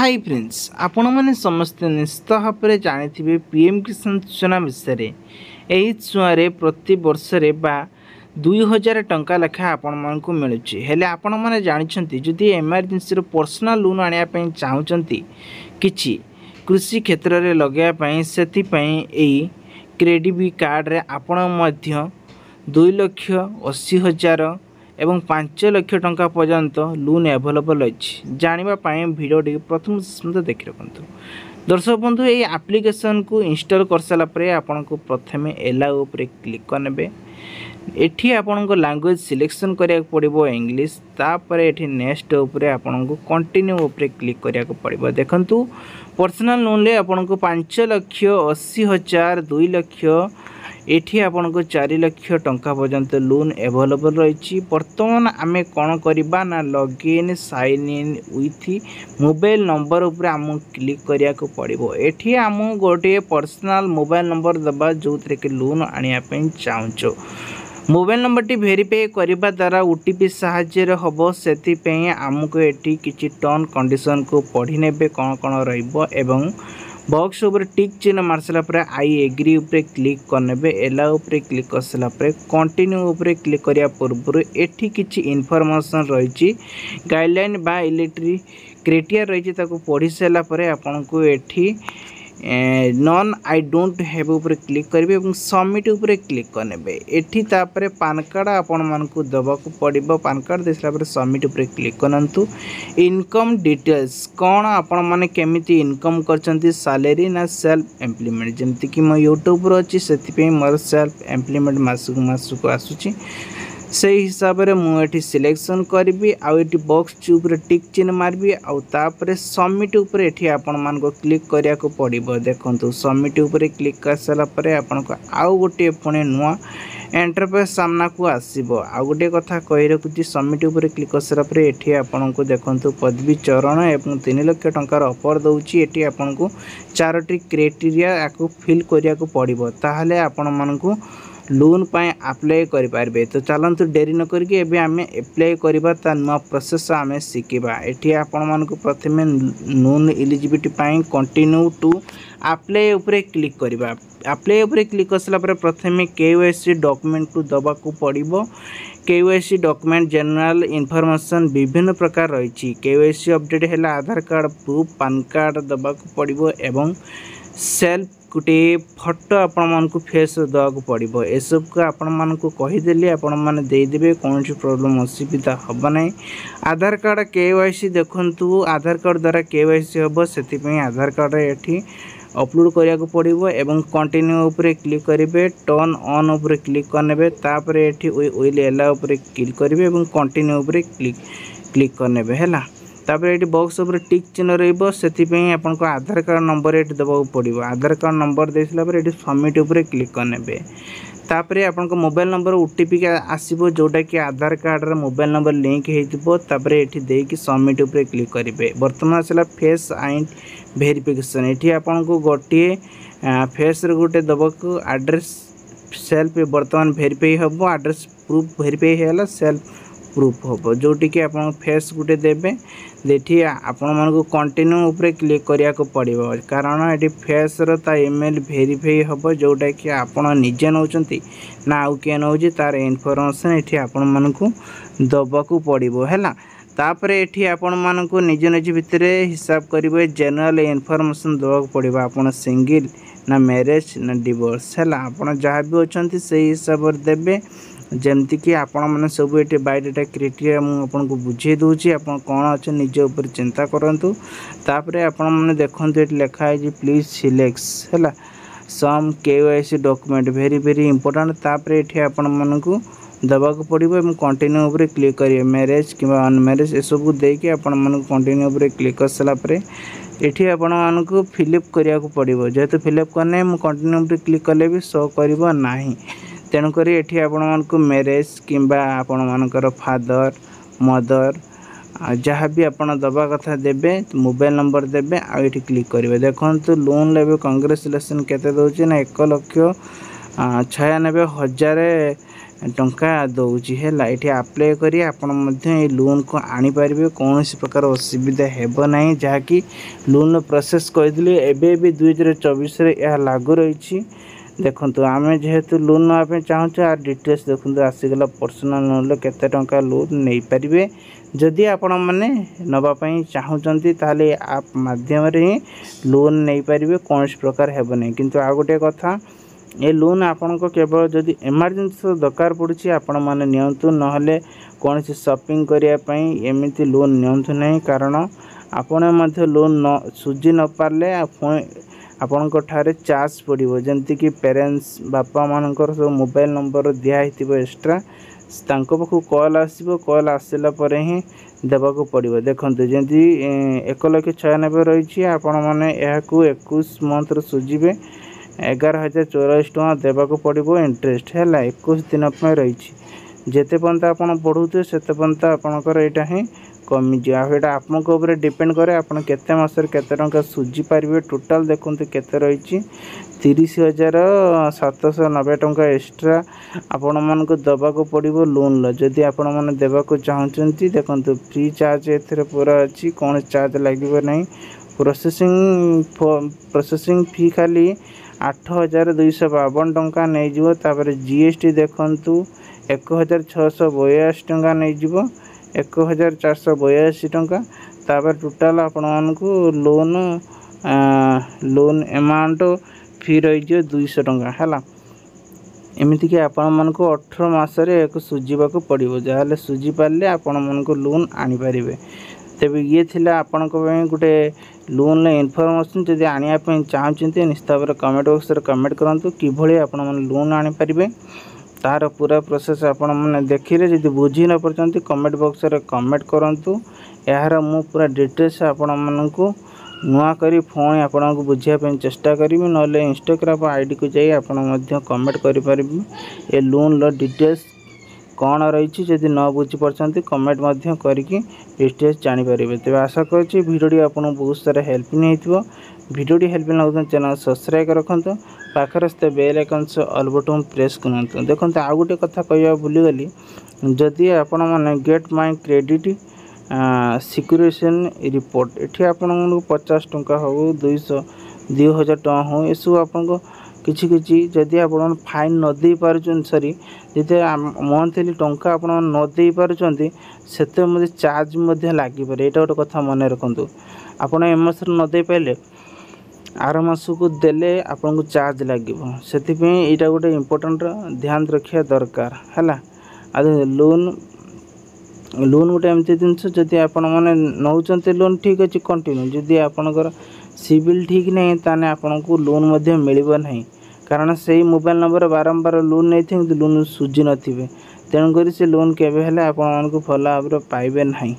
Hi friends आपण मैंने समस्ते निश्चित भाव में जानी पीएम किसान योजना विषय यही छुआ प्रति वर्ष बा 2000 टंका लेखा आपण मानक मिलूँ हेले आपण मैंने जानते जदि एमरजेंसी पर्सनल लोन आने चाहते किसी कृषि क्षेत्र में लगेवाई से क्रेडिट कार्ड रे आपण 2,80,000 एवं 5 लाख टंका पर्यंत लोन अवेलेबल अच्छी जानापी भिडियो प्रथम देखी रखु दर्शक बंधु ये एप्लिकेशन को इंस्टॉल कर सारापर आपन को प्रथम एलाउ उपर क्लिक करने एठी आपन को लैंग्वेज सिलेक्शन करिया पड़िबो इंग्लिश तापर एठी नेक्स्ट उपर आपन को कंटिन्यू उपर क्लिक करिया पड़िबो देखंतु पर्सनल लोन ले आपन को 5,80,000 2 लाख एठी आपन को 4 लाख टंका पर्यंत लोन अवेलेबल रही बर्तमान आम कौन करवा ना login sign in with mobile number उपर आम क्लिक करिया पड़िबो एठी आम गोटे पर्सनल मोबाइल नंबर दबा जो थे कि लोन आनिया पे चाहूँ मोबाइल नंबर टी वेरीफाई करने द्वारा ओटीपी साहाय्य हम से आमको ये किसी टर्म कंडीशन को पढ़ी ने कौन कौन रही बॉक्स ऊपर टिक चिन्ह मार सारापर आई एग्री उपर क्लिक करने एला उपर क्लिक कर सारापर कंटिन्यू उपर क्लिक करिया पूर्व एठी किछि इनफॉरमेशन रही गाइडलाइन बा इलेक्ट्रिक क्राइटेरिया रही पढ़ी सारापर आपन को एठी नॉन आई डोंट हैव उपर क्लिक करेंगे और सबमिट उपर क्लिक करने एठी तापर पान कार्ड आपण मानकु दबाकू पड़िबो पान कार्ड दे सारापर सबमिट उपर क्लिक करनतु इनकम डिटेल्स कौन आपण माने केमिति इनकम करचंती सैलरी ना सेल्फ एम्प्लॉयमेंट जेमति कि मो यूट्यूब रो अछि सेति पे मोर सेल्फ एम्प्लॉयमेंट मासुक आसुची से हिसाब से मुझे सिलेक्शन करी आउ बॉक्स ऊपर टिक चिन्ह मारबी आउे सबमिट उपर एठी आपण मान को क्लिक करिया को पड़िबो देखंतु सबमिट उपर क्लिक कर सारा परे आपण को आउ गोटे पुणे नुआ इंटरफेस सामना को आसीबो आउ गोटे कथा कहि रखुची सबमिट उपर क्लिक कर सारा परे एठी आपण को देखंतु पदवी चरण एवं 3 लाख टंकार ऑफर दउची एठी आपण को 4टी क्राइटेरिया याको फिल करिया को पड़िबो ताहाले आपण मान को लोन पाए अप्लाई करें तो चलतु डेरी न करके एबे आमे अप्लाई करबा ता नुआ प्रोसेस आमे शिखिबा एठी आपण मान को प्रथम लोन एलिजिबिलिटी पाए कंटिन्यू टू अप्लाई ऊपर क्लिक करबा अप्लाई ऊपर क्लिक करसला पर प्रथम केवाईसी डॉक्यूमेंट को दबा को पड़िबो केवाईसी डॉक्यूमेंट जनरल इनफॉरमेशन विभिन्न प्रकार रही केवाईसी अपडेट है आधार कार्ड प्रूफ पान कार्ड दबा को पड़िबो एवं सेल्फ गोटे फोटो आपण मान को फेस देवाक पड़ो यह सब को आपण मान को कहीदेली आपण मैंने देदेवे कौन प्रॉब्लम असुविधा हम ना आधार कार्ड केवाईसी देखंतु आधार कार्ड द्वारा केवाईसी हम से आधार कार्ड ये अपलोड करिया को पड़ो एवं कंटिन्यू उपर क्लिक करेंगे टर्न ऑन उपर क्लिक करने तापर ये विल एला उपर क्लिक करेंगे और कंटिन्यू उपर क्लिक करने है तापर ये बॉक्स ऊपर टिक चिन्ह रही आपन को आधार कार्ड नंबर ये देवाक पड़ो आधार कार्ड नंबर दे सारापर ये सबमिट उपर क्लिक करने तापर आपन को मोबाइल नंबर ओटीपी आसीबो जोटा कि आधार कार्ड रे मोबाइल नंबर लिंक हेतिबो तापर एठी देकी सबमिट उपर क्लिक करेंगे वर्तमान आसला फेस एंड वेरिफिकेशन एठी आपन को गोटे फेस रे गोटे दबाक एड्रेस सेल्फ वर्तमान वेरीफाई हम एड्रेस प्रूफ वेरीफाई हैला सेल्फ प्रूफ हम जोटी कि आप फेस गोटे देवे देठी आपण मान को कंटिन्यू उपर क्लिक करिया को पड़ो कारण ये फेस रा ईमेल वेरीफाई हम जोटा कि आपण निजे नौचंती ना आउ किए नौ तार इनफॉरमेशन ये आपण मान को दबाकू पड़ो है तापर ये आपण मान को निज निज भितर हिसाब करेंगे जनरल इनफॉरमेशन देवाक पड़ो आप सिंगल ना मैरिज ना डिवोर्स है आप जहाँ भी अच्छा से हिसाब से देवे जमती कि आपण मैंने सब ये बायोडाटा क्राइटेरिया मुझे को बुझे दूसरी आप कौन अच्छे निज ऊपर चिंता करूँ तापर आपण मैंने देखते ये लिखाई प्लीज सिलेक्ट है some KYC document very very important तापर ये आपण मन को दबाक पड़ो और कंटिन्यू उपर क्लिक करेंगे मैरिज कि अनमैरिज ये सब देकी आपण मन कंटिन्यू उपर क्लिक कर सारापर ये आपण मान को फिलअप करिया को पड़ो जेहेतु फिलअप करने कंटिन्यू उपर क्लिक कले भी शो करना नहीं तेणुक ये आपण मैरेज कि आपण मानकर फादर मदर जहाँ भी आप दबा कथा देवे मोबाइल नंबर देवे आउ ये क्लिक करेंगे देखो लोन लेवे कांग्रेचुलेसन केते दौर ना 1,96,000 टंका दौची है ये अप्लाई करी आपण लोन को आनी पारिबे कौन प्रकार असुविधा हेब नहीं जहाँकि लोन प्रोसेस कहीदे एबे 2024 यह लागू रही। देखो आम जेहेतु लोन नापे चाहूँ आ डिटेल्स देखो आसीगला पर्सनल लोन केते टंका लोन नहीं पारिबे जदि आपण मैंने नापी चाहूँगी ताले आप माध्यम ही लोन नहीं पारिबे कौन प्रकार हेब नहीं। किंतु आ गोटे कथा ये लोन आपण को केवल जदि इमरजेंसी दरकार पड़ी आपण मैंने नियंतु नहले कौन शॉपिंग करने एमती लोन नियंतु नहीं कारण आपण मध्य लोन न सुझी न पारे आपण चार्ज पड़ो जमती कि पेरेंट्स बापा मानकर सब मोबाइल नंबर दिखाई एक्स्ट्रा तांको पाखु कॉल आसो कॉल आसला पर ही देवाक पड़ो। देखो जमी 1,96,000 रही आपण मैंने 21 मंथ सुझे 11,084 टଙ୍କା देवाक पड़ो इंटरेस्ट है 21 दिन रही जिते पर्यंत आप पढ़ुते से पर्यंत आपंकर यहाँ ही कमिज आटा आपन डिपेंड करे आप केते मासर केते टंका सुझी पारे टोटाल देखते केते रही 30,790 टंका एक्स्ट्रा आपण मन को दबाक पड़ो लोन जदि आपण मैंने देवाक चाहूँगी। देखो फ्री चार्ज ए पूरा अच्छी कौन चार्ज लगे ना प्रोसेसिंग फी खाली 8,252 टंका नहीं तापर जीएसटी देखु 1,682 टंका नहीं 1,482 टंका तापर टोटाल आपण मानकु लोन अमाउंट फी रही 200 टंका है एमती कि आपण मानकु 18 मासरे एक सुझीबाक पड़ो जहाँ सुझी पारे आपण मानकु लोन आनी पारिबे। तेबे ये थिला आपण को गोटे लोन इनफॉरमेशन जदि आनिया चाहते निश्चित भाव में कमेंट बॉक्स रे कमेंट करंतु किभଳି आपण मन लोन आनी पारिबे तार पूरा प्रोसेस आपण मैंने देखिले जदि बुझी न पारछंती कमेंट बॉक्स रे कमेंट करंतु यार मु पूरा डिटेल्स आपण मानकु नुआ करी फोन आपन को बुझिया चेष्टा करी नले इंस्टाग्राम आईडी को जाई आपण मध्य कमेंट करि परिबे ए लोन लो डिटेल्स कौन रही जदि न बुझी पारछंती कमेंट मध्य करके डिटेल्स जानि परिबे। तेबे आशा करछि वीडियोटी आपन बहुत सारा हेल्पिंग हेतिबो वीडियोटी हेल्पिंग लागत चैनल सब्सक्राइब रखंतु पाखर स्थे बेल आइकन से ऑल बटन प्रेस करंतु। देखो आ गोटे कथा कहया भूली गली जदि आपण माने गेट माय क्रेडिट सिक्योरेशन रिपोर्ट एठी आपण 50 टंका हो 2,000 टंका हो ये सब आपन किछि किछि जदि आपण फाइन न दे पारुछन सरी जदि मंथली टंका आपण न दे पारुछंती सेते मध्ये चार्ज मध्ये लागि पारे एटा गोटे कथा मन रखंतु आपण एमएस न दे पाइले आर मास को देले आपन को चार्ज लागिबो सेति पे एटा गोटे इंपोर्टेंट ध्यान रखिया दरकार हैला। आ लोन गोटे एमती जिनस जदि आपण माने नौचंते लोन ठीक अछि कंटिन्यू जदि आपनकर सिविल ठीक नहीं ताने आपन को लोन मध्ये मिलिबो नहीं कारण से मोबाइल नंबर बारंबार लोन नहीं थे लोन सुझी नथिबे तेणु करी से लोन केबे हेले आपण मानको भला भाबरे पाइबे नहीं।